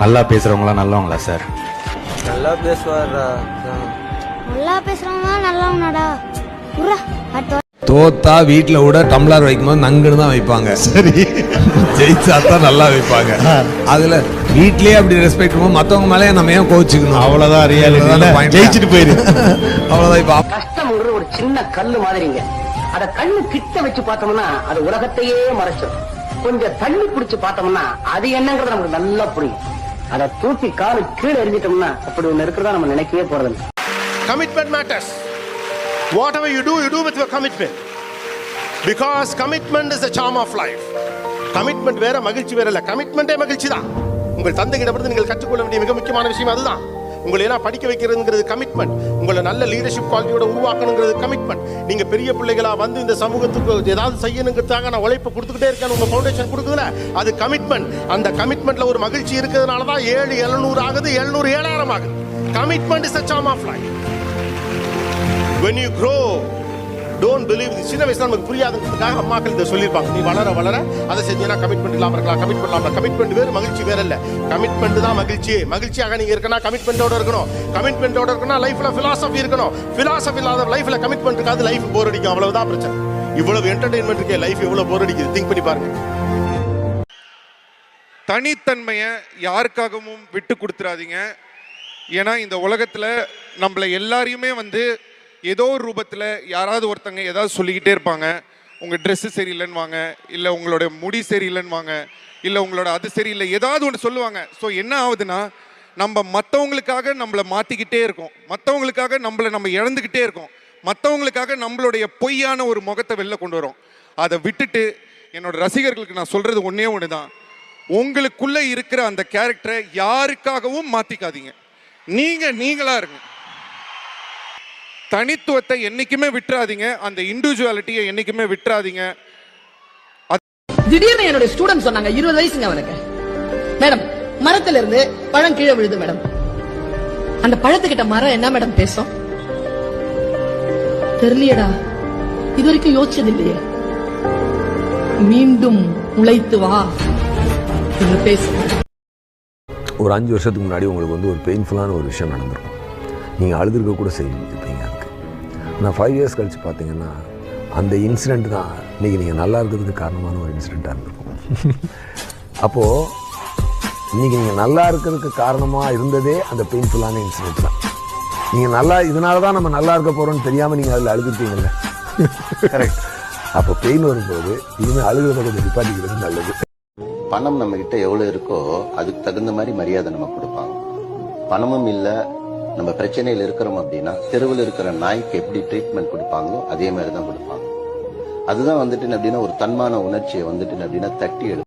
நல்லா பேசுறவங்களாம் நல்லவங்களா சார்? நல்லா பேசுவாரா? நல்லா பேசுறவங்க நல்லவங்கடா. தோத்தா வீட்டுல கூட டம்ளர் வைக்கும்போது நங்குன்னு தான் வைப்பாங்க. சரி, ஜெயிச்சா தான் நல்லா வைப்பாங்க. அதுல வீட்லயே அப்படி ரெஸ்பெக்ட் பண்ணுவோம், மத்தவங்க மேலே நம்ம ஏன் கோச்சுக்கணும்? அவ்வளவுதான் ரியாலிட்டி. ஜெயிச்சுட்டு போயிரு, அவ்வளவுதான். இப்ப கஷ்டம்ங்கிற ஒரு சின்ன கல்லு மாதிரிங்க. அத கண்ணு கிட்ட வச்சு பார்த்தோம்னா அது உலகத்தையே மறைச்சிடும். கொஞ்சம் தள்ளி பிடிச்சு பார்த்தோம்னா அது என்னங்கிறது நமக்கு நல்லா புரியும். அதை தூக்கி காலு கீழே எரிஞ்சிட்டோம்னா அப்படி ஒண்ணு இருக்கிறதா நம்ம நினைக்கவே போறது. Commitment matters. Whatever you do with your commitment. Because commitment is the charm of life. Commitment வேற, மகிழ்ச்சி வேற இல்ல. கமிட்மெண்டே மகிழ்ச்சி தான். உங்கள் தந்தைகிட்ட நீங்கள் கற்றுக்கொள்ள வேண்டிய மிக முக்கியமான விஷயம் அதுதான். உங்களை எல்லாம் படிக்க வைக்கிறதுங்கிறது கமிட்மெண்ட். உங்களை நல்ல லீடர்ஷிப் குவாலிட்டியோட உருவாக்கணுங்கிறது கமிட்மெண்ட். நீங்க பெரிய பிள்ளைகளா வந்து இந்த சமூகத்துக்கு ஏதாவது செய்யணுங்கிறதுக்காக நான் உழைப்பு கொடுத்துக்கிட்டே இருக்கேன், உங்க ஃபவுண்டேஷன் கொடுக்குதுல, அது கமிட்மெண்ட். அந்த கமிட்மெண்ட்ல ஒரு மகிழ்ச்சி இருக்கிறதுனால தான் 7,700 ஆகுது, 700 7,000 ஆகுது. Commitment is a charm of life. When you grow, don't believe this. சின்ன வயசுல நமக்கு புரியாதுங்கிறதுக்காக அம்மாக்கள் இதை சொல்லியிருப்பாங்க. நீ வளர வளர அதை செஞ்சீங்கன்னா கமிட்மெண்ட் இல்லாம இருக்கலாம். கமிட்மெண்ட் இல்லாம, கமிட்மெண்ட் வேறு, மகிழ்ச்சி வேற இல்ல. கமிட்மெண்ட் தான் மகிழ்ச்சி. மகிழ்ச்சியாக நீங்க இருக்கணும், கமிட்மெண்டோட இருக்கணும். கமிட்மெண்டோட இருக்கணும், லைஃப்ல பிலாசபி இருக்கணும். பிலாசபி இல்லாத லைஃப்ல கமிட்மெண்ட் இருக்காது, லைஃப் போர் அடிக்கும். அவ்வளவுதான் பிரச்சனை. இவ்வளவு என்டர்டெயின்மெண்ட் இருக்கே, லைஃப் எவ்வளவு போர் அடிக்குது, திங்க் பண்ணி பாருங்க. தனித்தன்மையை யாருக்காகவும் விட்டு கொடுத்துறாதீங்க. ஏன்னா இந்த உலகத்துல நம்மளை எல்லாரையுமே வந்து ஏதோ ஒரு ரூபத்தில் யாராவது ஒருத்தங்க ஏதாவது சொல்லிக்கிட்டே இருப்பாங்க. உங்கள் ட்ரெஸ்ஸு சரியில்லைன்னு வாங்க, இல்லை உங்களோட முடி சரியில்லைன்னு வாங்க, இல்லை உங்களோட அது சரியில்லை, ஏதாவது ஒன்று சொல்லுவாங்க. ஸோ என்ன ஆகுதுன்னா, நம்ம மற்றவங்களுக்காக நம்மளை மாற்றிக்கிட்டே இருக்கோம், மற்றவங்களுக்காக நம்ம இழந்துக்கிட்டே இருக்கோம், மற்றவங்களுக்காக நம்மளுடைய பொய்யான ஒரு முகத்தை வெளில கொண்டு வரோம். அதை விட்டுட்டு என்னோட ரசிகர்களுக்கு நான் சொல்கிறது ஒன்றே ஒன்று தான், உங்களுக்குள்ளே இருக்கிற அந்த கேரக்டரை யாருக்காகவும் மாற்றிக்காதீங்க. நீங்களாக இருங்க. தனித்துவத்தை என்னைக்குமே விட்டுறாதீங்க, அந்த இண்டிவிஜுவாலிட்டியை என்னைக்குமே விட்டுறாதீங்க. திடீர்னு என்னோட ஸ்டூடெண்ட் சொன்னாங்க, 20 வயசுங்க அவனுக்கு, மேடம் மரத்துல இருந்து பழம் கீழே விழுது மேடம். அந்த பழத்துக்கிட்ட மரம் என்ன மேடம் பேசும்? தெரியலையடா, இது வரைக்கும் யோசிச்சது இல்லையே. மீண்டும் உழைத்து வா என்று பேச. ஒரு 5 வருஷத்துக்கு முன்னாடி உங்களுக்கு வந்து ஒரு பெயின்ஃபுல்லான ஒரு விஷயம் நடந்திருக்கும், நீங்கள் அழுதுருக்க கூட செய்வீங்க. அதுக்கு நான் 5 இயர்ஸ் கழித்து பார்த்தீங்கன்னா அந்த இன்சிடெண்ட் தான் இன்றைக்கி நீங்கள் நல்லா இருக்கிறதுக்கு காரணமான ஒரு இன்சிடெண்ட்டாக இருந்திருக்கும். அப்போது இன்றைக்கி நீங்கள் நல்லா இருக்கிறதுக்கு காரணமாக இருந்ததே அந்த பெயின்ஃபுல்லான இன்சிடெண்ட் தான். நீங்கள் நல்லா, இதனால தான் நம்ம நல்லா இருக்க போகிறோம்னு தெரியாமல் நீங்கள் அதில் அழுதுருப்பீங்கல்ல. கரெக்ட். அப்போ பெயின் வரும்போது இனிமேல் அழுகிறத கொஞ்சம் நிப்பாட்டிக்கிறது நல்லது. பணம் நம்ம கிட்ட எவ்வளவு இருக்கோ அதுக்கு தகுந்த மாதிரி மரியாதை நம்ம கொடுப்பாங்க. பணமும் இல்ல, நம்ம பிரச்சனையில் இருக்கிறோம் அப்படின்னா தெருவில் இருக்கிற நாய்க்கு எப்படி ட்ரீட்மெண்ட் கொடுப்பாங்களோ அதே மாதிரி தான் கொடுப்பாங்க. அதுதான் வந்துட்டு அப்படின்னா ஒரு தன்மான உணர்ச்சியை வந்துட்டு அப்படின்னா தட்டி எடுக்கும்.